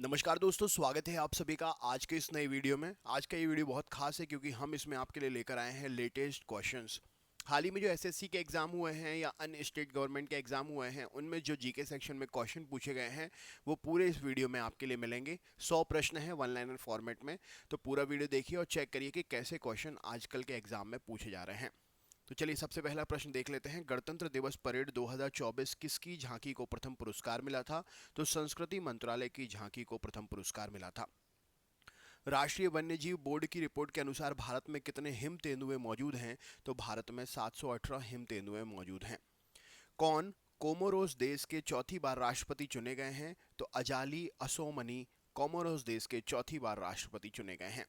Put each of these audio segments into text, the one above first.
नमस्कार दोस्तों, स्वागत है आप सभी का आज के इस नए वीडियो में। आज का ये वीडियो बहुत खास है क्योंकि हम इसमें आपके लिए लेकर आए हैं लेटेस्ट क्वेश्चंस। हाल ही में जो एसएससी के एग्ज़ाम हुए हैं या अन्य स्टेट गवर्नमेंट के एग्ज़ाम हुए हैं, उनमें जो जीके सेक्शन में क्वेश्चन पूछे गए हैं वो पूरे इस वीडियो में आपके लिए मिलेंगे। 100 प्रश्न हैं वन लाइनर फॉर्मेट में। तो पूरा वीडियो देखिए और चेक करिए कि कैसे क्वेश्चन आजकल के एग्ज़ाम में पूछे जा रहे हैं। तो चलिए सबसे पहला प्रश्न देख लेते हैं। गणतंत्र दिवस परेड 2024 किसकी झांकी को प्रथम पुरस्कार मिला था? तो संस्कृति मंत्रालय की झांकी को प्रथम पुरस्कार मिला था। राष्ट्रीय वन्यजीव बोर्ड की रिपोर्ट के अनुसार भारत में कितने हिम तेंदुए मौजूद हैं? तो भारत में 718 हिम तेंदुए मौजूद हैं। कौन कोमोरोस देश के चौथी बार राष्ट्रपति चुने गए हैं? तो अजाली असोमनी कोमोरोस देश के चौथी बार राष्ट्रपति चुने गए हैं।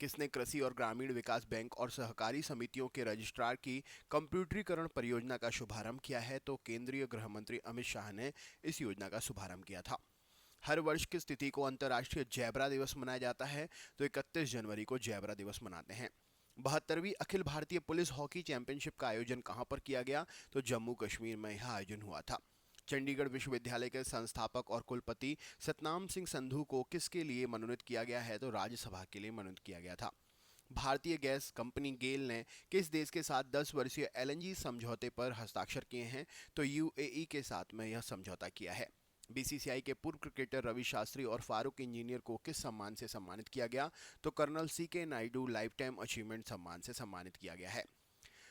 किसने कृषि और ग्रामीण विकास बैंक और सहकारी समितियों के रजिस्ट्रार की कंप्यूटरीकरण परियोजना का शुभारंभ किया है? तो केंद्रीय गृह मंत्री अमित शाह ने इस योजना का शुभारंभ किया था। हर वर्ष किस तिथि को अंतर्राष्ट्रीय जैबरा दिवस मनाया जाता है? तो 31 जनवरी को जैबरा दिवस मनाते हैं। 72वीं Akhil Bharatiya police hockey championship का आयोजन कहां पर किया गया? तो जम्मू कश्मीर में यह आयोजन हुआ था। चंडीगढ़ विश्वविद्यालय के संस्थापक और कुलपति सतनाम सिंह संधू को किसके लिए मनोनीत किया गया है? तो राज्यसभा के लिए मनोनीत किया गया था। भारतीय गैस कंपनी गेल ने किस देश के साथ 10 वर्षीय एलएनजी समझौते पर हस्ताक्षर किए हैं? तो यूएई के साथ में यह समझौता किया है। बीसीसीआई के पूर्व क्रिकेटर रवि शास्त्री और फारूक इंजीनियर को किस सम्मान से सम्मानित किया गया? तो colonel C K Naidu lifetime achievement सम्मान से सम्मानित किया गया है।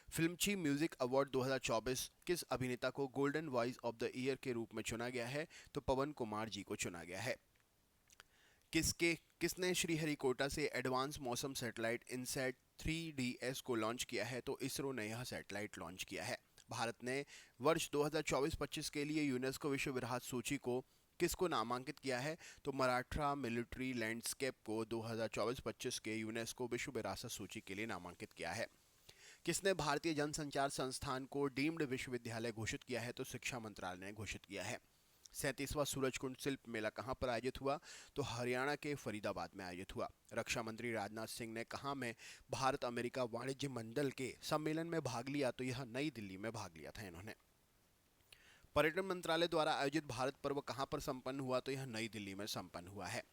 फिल्मची म्यूजिक अवार्ड 2024 किस अभिनेता को golden voice of the year के रूप में चुना गया है? तो पवन कुमार जी को चुना गया है। किसने श्रीहरिकोटा से एडवांस मौसम सैटेलाइट इनसैट 3DS को लॉन्च किया है? तो इसरो ने यह सैटेलाइट लॉन्च किया है। भारत ने वर्ष 2024-25 के लिए यूनेस्को विश्व विरासत सूची को किसको नामांकित किया है? तो मराठा मिलिट्री लैंडस्केप को 2024-25 के यूनेस्को विश्व विरासत सूची के लिए नामांकित किया है। किसने भारतीय जनसंचार संस्थान को डीम्ड विश्वविद्यालय घोषित किया है? तो शिक्षा मंत्रालय ने घोषित किया है। 37वां सूरजकुंड शिल्प मेला कहां पर आयोजित हुआ? तो हरियाणा के फरीदाबाद में आयोजित हुआ। रक्षा मंत्री राजनाथ सिंह ने कहा में भारत अमेरिका वाणिज्य मंडल के सम्मेलन में भाग लिया? तो यह नई दिल्ली में भाग लिया था इन्होंने। पर्यटन मंत्रालय द्वारा आयोजित भारत पर्व कहां पर संपन्न हुआ? तो यह नई दिल्ली में संपन्न हुआ है।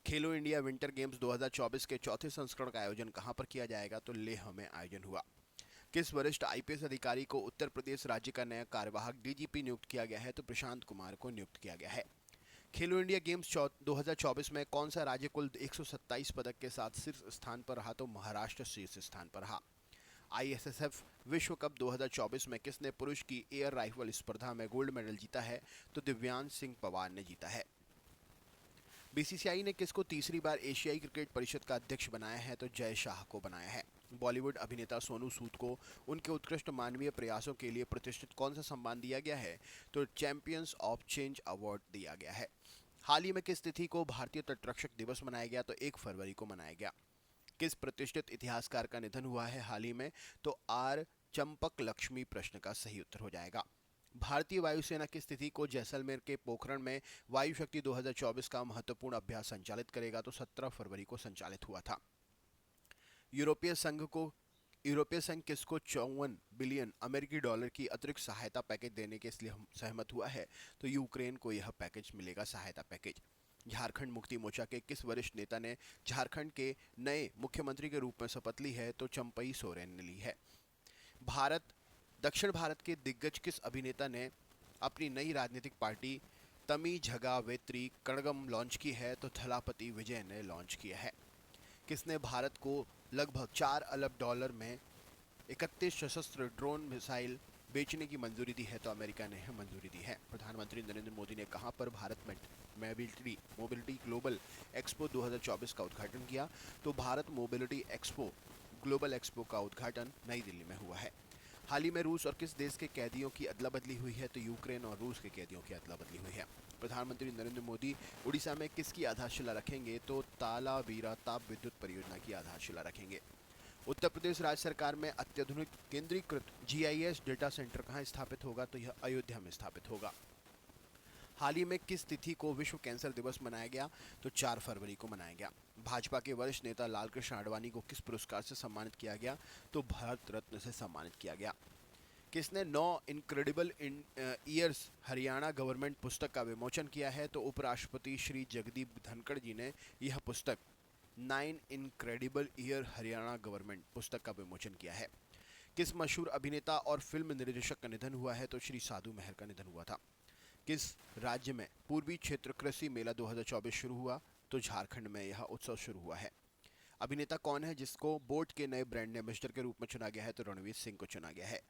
खेलो इंडिया विंटर गेम्स 2024 के चौथे संस्करण का आयोजन कहां पर किया जाएगा? तो लेह में आयोजन हुआ। किस वरिष्ठ आईपीएस अधिकारी को उत्तर प्रदेश राज्य का नया कार्यवाहक डीजीपी नियुक्त किया गया है? तो प्रशांत कुमार को नियुक्त किया गया है। खेलो इंडिया गेम्स 2024 में कौन सा राज्य कुल 127 पदक के साथ शीर्ष स्थान पर रहा? तो महाराष्ट्र शीर्ष स्थान पर रहा। आईएसएसएफ विश्व कप 2024 में किसने पुरुष की एयर राइफल स्पर्धा में गोल्ड मेडल जीता है? तो दिव्यांश सिंह पवार ने जीता है। बीसीसीआई ने किसको तीसरी बार एशियाई क्रिकेट परिषद का अध्यक्ष बनाया है? तो जय शाह को बनाया है। बॉलीवुड अभिनेता सोनू सूद को उनके उत्कृष्ट मानवीय प्रयासों के लिए प्रतिष्ठित कौन सा सम्मान दिया गया है? तो चैंपियंस ऑफ चेंज अवार्ड दिया गया है। हाल ही में किस तिथि को भारतीय तटरक्षक दिवस मनाया गया? तो 1 फरवरी को मनाया गया। किस प्रतिष्ठित इतिहासकार का निधन हुआ है हाल ही में? तो आर चंपक लक्ष्मी प्रश्न का सही उत्तर हो जाएगा। भारतीय वायुसेना की स्थिति को जैसलमेर के पोखरण में वायु शक्ति 2024 का महत्वपूर्ण अभ्यास संचालित करेगा? तो 17 फरवरी को संचालित हुआ था। यूरोपीय संघ को यूरोपीय संघ किसको 54 बिलियन अमेरिकी डॉलर की अतिरिक्त सहायता पैकेज देने के लिए सहमत हुआ है? तो यूक्रेन को यह पैकेज मिलेगा, सहायता पैकेज। झारखंड मुक्ति मोर्चा के किस वरिष्ठ नेता ने झारखंड के नए मुख्यमंत्री के रूप में शपथ ली है? तो चंपई सोरेन ने ली है। भारत दक्षिण भारत के दिग्गज किस अभिनेता ने अपनी नई राजनीतिक पार्टी तमी झगा वेत्री कड़गम लॉन्च की है? तो थलापति विजय ने लॉन्च किया है। किसने भारत को लगभग 4 अरब डॉलर में 31 सशस्त्र ड्रोन मिसाइल बेचने की मंजूरी दी है? तो अमेरिका ने मंजूरी दी है। प्रधानमंत्री नरेंद्र मोदी ने कहां पर भारत में मोबिलिटी ग्लोबल एक्सपो 2024 का उद्घाटन किया? तो Bharat mobility expo global expo का उद्घाटन नई दिल्ली में हुआ है। हाल ही में रूस और किस देश के कैदियों की अदला बदली हुई है? तो यूक्रेन और रूस के कैदियों की अदला बदली हुई है। प्रधानमंत्री नरेंद्र मोदी उड़ीसा में किसकी आधारशिला रखेंगे? तो तालावीरा ताप विद्युत परियोजना की आधारशिला रखेंगे। उत्तर प्रदेश राज्य सरकार में अत्याधुनिक केंद्रीकृत जीआईएस डेटा सेंटर कहाँ स्थापित होगा? तो यह अयोध्या में स्थापित होगा। हाल ही में किस तिथि को विश्व कैंसर दिवस मनाया गया? तो 4 फरवरी को मनाया गया। भाजपा के वरिष्ठ नेता लालकृष्ण आडवाणी को किस पुरस्कार से सम्मानित किया गया? तो भारत रत्न से सम्मानित किया गया। किसने 9 इनक्रेडिबल ईयर्स हरियाणा गवर्नमेंट पुस्तक का विमोचन किया है? तो उपराष्ट्रपति श्री जगदीप धनखड़ जी ने यह पुस्तक 9 इनक्रेडिबल ईयर हरियाणा गवर्नमेंट पुस्तक का विमोचन किया है। किस मशहूर अभिनेता और फिल्म निर्देशक का निधन हुआ है? तो श्री साधु मेहर का निधन हुआ था। किस राज्य में पूर्वी क्षेत्र कृषि मेला 2024 शुरू हुआ? तो झारखंड में यह उत्सव शुरू हुआ है। अभिनेता कौन है जिसको बोट के नए ब्रांड एम्बेसडर के रूप में चुना गया है? तो रणवीर सिंह को चुना गया है।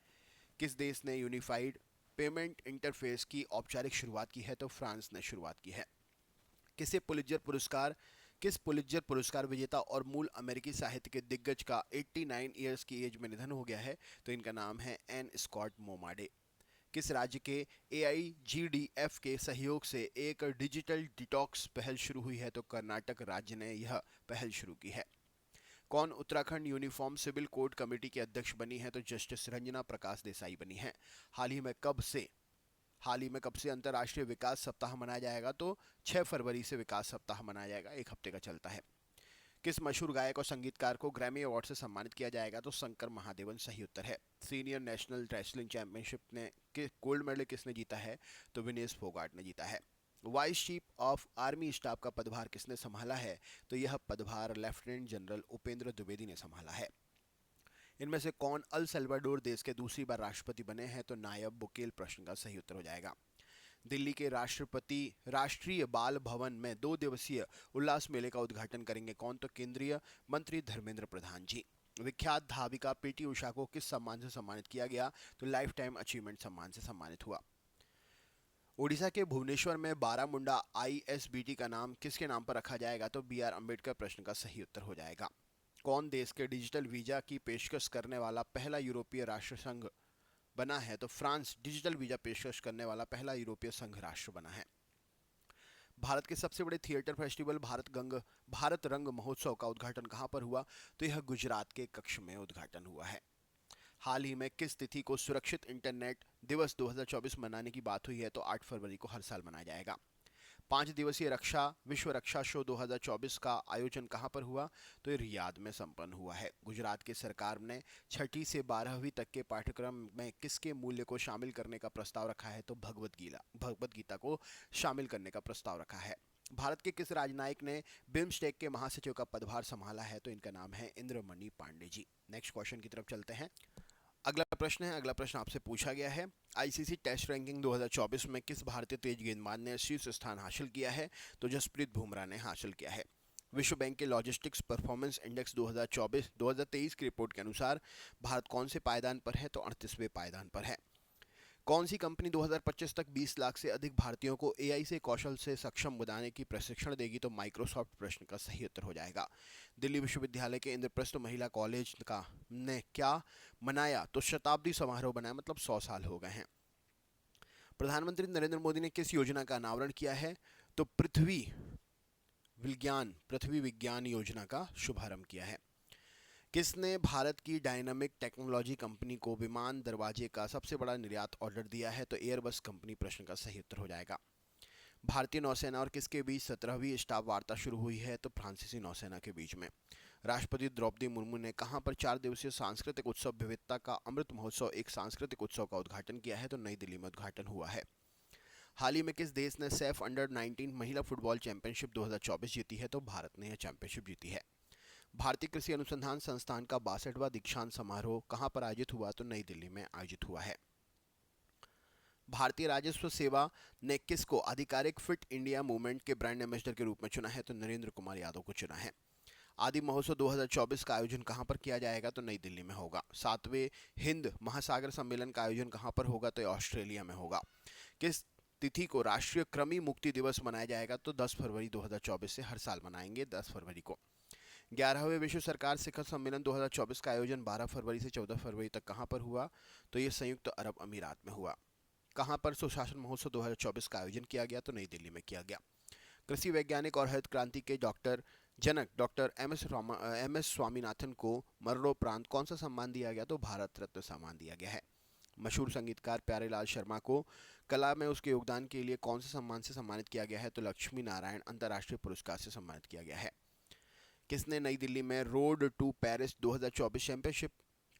किस देश ने यूनिफाइड पेमेंट इंटरफेस की औपचारिक शुरुआत की है? तो फ्रांस ने शुरुआत की है। किसे पुलित्जर पुरस्कार किस पुलित्जर पुरस्कार विजेता और मूल अमेरिकी साहित्य के दिग्गज का 89 ईयर्स की एज में निधन हो गया है? तो इनका नाम है एन स्कॉट मोमाडे। किस राज्य के AIGDF के सहयोग से एक डिजिटल डिटॉक्स पहल शुरू हुई है? तो कर्नाटक राज्य ने यह पहल शुरू की है। कौन Uttarakhand uniform civil code committee की अध्यक्ष बनी है? तो जस्टिस रंजना प्रकाश देसाई बनी है। हाल ही में कब से अंतर्राष्ट्रीय विकास सप्ताह मनाया जाएगा? तो 6 फरवरी से विकास सप्ताह मनाया जाएगा, एक हफ्ते का चलता है। किस मशहूर गायक और संगीतकार को ग्रैमी अवार्ड से सम्मानित किया जाएगा? तो शंकर महादेवन सही उत्तर है। सीनियर नेशनल रेसलिंग चैंपियनशिप ने गोल्ड मेडल किसने जीता है? तो विनेश फोगाट ने जीता है। Vice chief of army staff का पदभार किसने संभाला है? तो यह पदभार लेफ्टिनेंट जनरल उपेंद्र द्विवेदी ने संभाला है। इनमें से कौन अल सल्वाडोर देश के दूसरी बार राष्ट्रपति बने हैं? तो नायब बुकेल प्रश्न का सही उत्तर हो जाएगा। दिल्ली के राष्ट्रीय बाल भवन में 2 दिवसीय उल्लास मेले का उद्घाटन करेंगे कौन? तो केंद्रीय मंत्री धर्मेंद्र प्रधान जी। विख्यात धाविका पीटी उषा को किस सम्मान से सम्मानित किया गया? तो लाइफ टाइम अचीवमेंट सम्मान से सम्मानित हुआ। ओडिशा के भुवनेश्वर में बारामुंडा ISBT का नाम किसके नाम पर रखा जाएगा? तो BR अम्बेडकर प्रश्न का सही उत्तर हो जाएगा। कौन देश के डिजिटल वीजा की पेशकश करने वाला पहला यूरोपीय राष्ट्र संघ बना है? तो फ्रांस डिजिटल वीजा पेशकश करने वाला पहला यूरोपीय संघ राष्ट्र बना है। भारत के सबसे बड़े थिएटर फेस्टिवल भारत रंग महोत्सव का उद्घाटन कहां पर हुआ? तो यह गुजरात के कच्छ में उद्घाटन हुआ है। हाल ही में किस तिथि को सुरक्षित इंटरनेट दिवस 2024 मनाने की बात हुई है? तो 8 फरवरी को हर साल मनाया जाएगा। 5 दिवसीय विश्व रक्षा शो 2024 का आयोजन कहां पर हुआ? तो ये रियाद में संपन्न हुआ है। गुजरात की सरकार ने 6ठी से 12वीं तक के पाठ्यक्रम में किसके मूल्य को शामिल करने का प्रस्ताव रखा है? तो भगवत गीता को शामिल करने का प्रस्ताव रखा है। भारत के किस राजनयिक ने बिम्स्टेक के महासचिव का पदभार संभाला है? तो इनका नाम है इंद्रमणि पांडे जी। नेक्स्ट क्वेश्चन की तरफ चलते हैं। अगला प्रश्न आपसे पूछा गया है, ICC टेस्ट रैंकिंग 2024 में किस भारतीय तेज गेंदबाज ने शीर्ष स्थान हासिल किया है? तो जसप्रीत बुमराह ने हासिल किया है। विश्व बैंक के लॉजिस्टिक्स परफॉर्मेंस इंडेक्स 2023 की रिपोर्ट के अनुसार भारत कौन से पायदान पर है? तो 38वें पायदान पर है। कौन सी कंपनी 2025 तक 20 लाख से अधिक भारतीयों को AI से कौशल से सक्षम बनाने की प्रशिक्षण देगी? तो माइक्रोसॉफ्ट प्रश्न का सही उत्तर हो जाएगा। दिल्ली विश्वविद्यालय के इंद्रप्रस्थ महिला कॉलेज का ने क्या मनाया? तो शताब्दी समारोह बनाया, मतलब 100 साल हो गए हैं। प्रधानमंत्री नरेंद्र मोदी ने किस योजना का अनावरण किया है? तो पृथ्वी विज्ञान योजना का शुभारंभ किया है। किसने भारत की डायनामिक टेक्नोलॉजी कंपनी को विमान दरवाजे का सबसे बड़ा निर्यात ऑर्डर दिया है? तो एयरबस कंपनी प्रश्न का सही उत्तर हो जाएगा। भारतीय नौसेना और किसके बीच 17वीं स्टाफ वार्ता शुरू हुई है? तो फ्रांसीसी नौसेना के बीच में। राष्ट्रपति द्रौपदी मुर्मू ने कहां पर 4 दिवसीय सांस्कृतिक उत्सव विविधता का अमृत महोत्सव एक सांस्कृतिक उत्सव का उद्घाटन किया है? तो नई दिल्ली में उद्घाटन हुआ है। हाल ही में किस देश ने सैफ अंडर-19 महिला फुटबॉल चैंपियनशिप 2024 जीती है? तो भारत ने यह चैंपियनशिप जीती है। भारतीय कृषि अनुसंधान संस्थान का 62वां दीक्षांत समारोह कहां पर आयोजित हुआ? तो नई दिल्ली में आयोजित हुआ है। भारतीय राजस्व सेवा ने किसको आधिकारिक फिट इंडिया मूवमेंट के ब्रांड एम्बेसडर के रूप में चुना है? तो नरेंद्र कुमार यादव को चुना है। आदि महोत्सव 2024 का आयोजन कहां पर किया जाएगा? तो नई दिल्ली में होगा। 7वें हिंद महासागर सम्मेलन का आयोजन कहां पर होगा? तो ऑस्ट्रेलिया में होगा। किस तिथि को राष्ट्रीय कृमि मुक्ति दिवस मनाया जाएगा? तो 10 फरवरी 2024 से हर साल मनाएंगे 10 फरवरी को। 11वें विश्व सरकार शिखर सम्मेलन 2024 का आयोजन 12 फरवरी से 14 फरवरी तक कहां पर हुआ? तो ये संयुक्त अरब अमीरात में हुआ। कहां पर सुशासन महोत्सव 2024 का आयोजन किया गया? तो नई दिल्ली में किया गया। कृषि वैज्ञानिक और हरित क्रांति के डॉक्टर एम एस स्वामीनाथन को मरणोपरांत कौन सा सम्मान दिया गया? तो भारत रत्न सम्मान दिया गया है। मशहूर संगीतकार प्यारेलाल शर्मा को कला में उसके योगदान के लिए कौन से सम्मान से सम्मानित किया गया है? तो लक्ष्मी नारायण अंतर्राष्ट्रीय पुरस्कार से सम्मानित किया गया है। किसने नई दिल्ली में road to Paris 2024 championship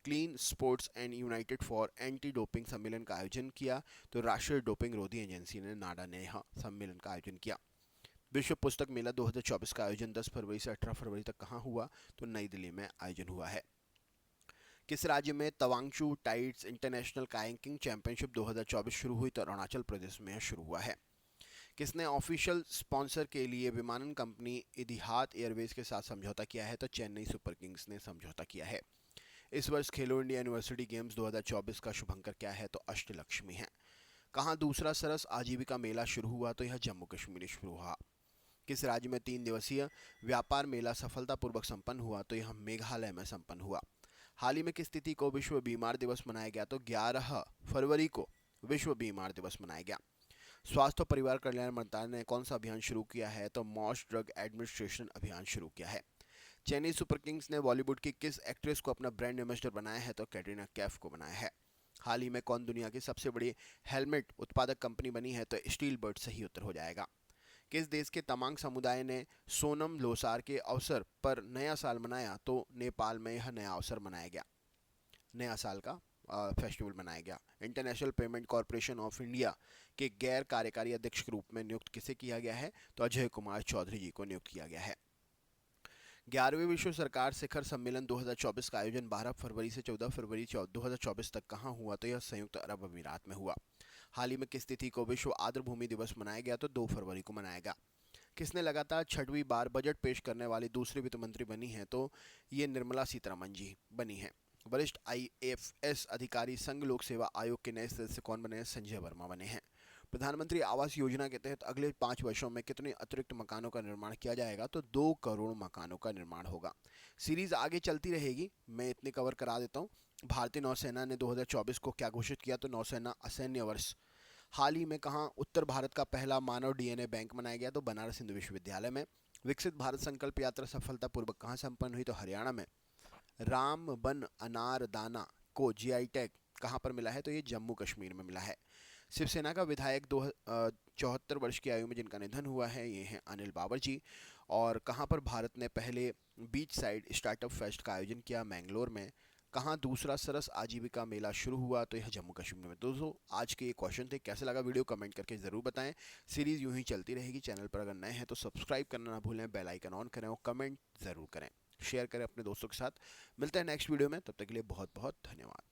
clean sports and united for anti doping सम्मेलन का आयोजन किया। तो राष्ट्रीय डोपिंग रोधी एजेंसी ने नाडा ने यहाँ सम्मेलन का आयोजन किया। विश्व पुस्तक मेला 2024 का आयोजन 10 फरवरी से 18 फरवरी तक कहाँ हुआ? तो नई दिल्ली में आयोजन हुआ है। किस राज्य में तवांगचू टाइड्स इंटरनेशनल कायांकिंग चैंपियनशिप 2024 शुरू हुई? तो अरुणाचल प्रदेश में शुरू हुआ है। किसने ऑफिशियल स्पॉन्सर के लिए विमानन कंपनी इतिहाद एयरवेज के साथ समझौता किया है? तो चेन्नई सुपर किंग्स ने समझौता किया है। इस वर्ष खेलो इंडिया यूनिवर्सिटी गेम्स 2024 का शुभंकर क्या है? तो अष्टलक्ष्मी है। कहाँ दूसरा सरस आजीविका मेला शुरू हुआ? तो यह जम्मू कश्मीर में शुरू हुआ। किस राज्य में 3 दिवसीय व्यापार मेला सफलतापूर्वक संपन्न हुआ? तो यह मेघालय में संपन्न हुआ। हाल ही में किस तिथि को विश्व बीमार दिवस मनाया गया? तो 11 फरवरी को विश्व बीमार दिवस मनाया गया। स्वास्थ्य और परिवार कल्याण मंत्रालय ने कौन सा अभियान शुरू किया है? तो मॉस ड्रग एडमिनिस्ट्रेशन अभियान शुरू किया है। चेन्नई सुपर किंग्स ने बॉलीवुड की किस एक्ट्रेस को अपना ब्रांड एम्बेसडर बनाया है? तो कैटरीना कैफ को बनाया है। हाल ही में कौन दुनिया की सबसे बड़ी हेलमेट उत्पादक कंपनी बनी है? तो स्टील बर्ड सही उत्तर हो जाएगा। किस देश के तमांग समुदाय ने सोनम लोसार के अवसर पर नया साल मनाया? तो नेपाल में यह नया अवसर मनाया गया, नया साल का फेस्टिवल मनाया गया। International payment corporation of India के गैर कार्यकारी अध्यक्ष के रूप में नियुक्त किसे किया गया है? तो अजय कुमार चौधरी जी को नियुक्त किया गया है। 11वें विश्व सरकार शिखर सम्मेलन 2024 का आयोजन 12 फरवरी से 14 फरवरी 2024 तक कहाँ हुआ? तो यह संयुक्त अरब अमीरात में हुआ। हाल ही में किस तिथि को विश्व आर्द्रभूमि दिवस मनाया गया? तो 2 फरवरी को मनाया गया। किसने लगातार 6वीं बार बजट पेश करने वाली दूसरी वित्त मंत्री बनी है? तो ये निर्मला सीतारमण जी बनी है। वरिष्ठ आईएफएस अधिकारी संघ लोक सेवा आयोग के नए सदस्य कौन बने हैं? संजय वर्मा बने हैं। प्रधानमंत्री आवास योजना के तहत अगले 5 वर्षों में कितने अतिरिक्त मकानों का निर्माण किया जाएगा? तो 2 करोड़ मकानों का निर्माण होगा। सीरीज आगे चलती रहेगी, मैं इतनी कवर करा देता हूँ। भारतीय नौसेना ने 2024 को क्या घोषित किया? तो नौसेना असैन्य वर्ष। हाल ही में कहाँ उत्तर भारत का पहला मानव डीएनए बैंक बनाया गया? तो बनारस हिंदू विश्वविद्यालय में। विकसित भारत संकल्प यात्रा सफलतापूर्वक कहाँ संपन्न हुई? तो हरियाणा में। रामबन अनार दाना को जीआई टैग कहाँ पर मिला है? तो ये जम्मू कश्मीर में मिला है। शिवसेना का विधायक 74 वर्ष की आयु में जिनका निधन हुआ है, ये हैं अनिल बाबर जी। और कहाँ पर भारत ने पहले बीच साइड स्टार्टअप फेस्ट का आयोजन किया? मैंगलोर में। कहाँ दूसरा सरस आजीविका मेला शुरू हुआ? तो यह जम्मू कश्मीर में। दोस्तों आज के ये क्वेश्चन थे, कैसे लगा वीडियो कमेंट करके ज़रूर बताएं। सीरीज़ यूं ही चलती रहेगी। चैनल पर अगर नए हैं तो सब्सक्राइब करना ना भूलें, बेल आइकन ऑन करें और कमेंट ज़रूर करें, शेयर करें अपने दोस्तों के साथ। मिलते हैं नेक्स्ट वीडियो में, तब तक के लिए बहुत बहुत धन्यवाद।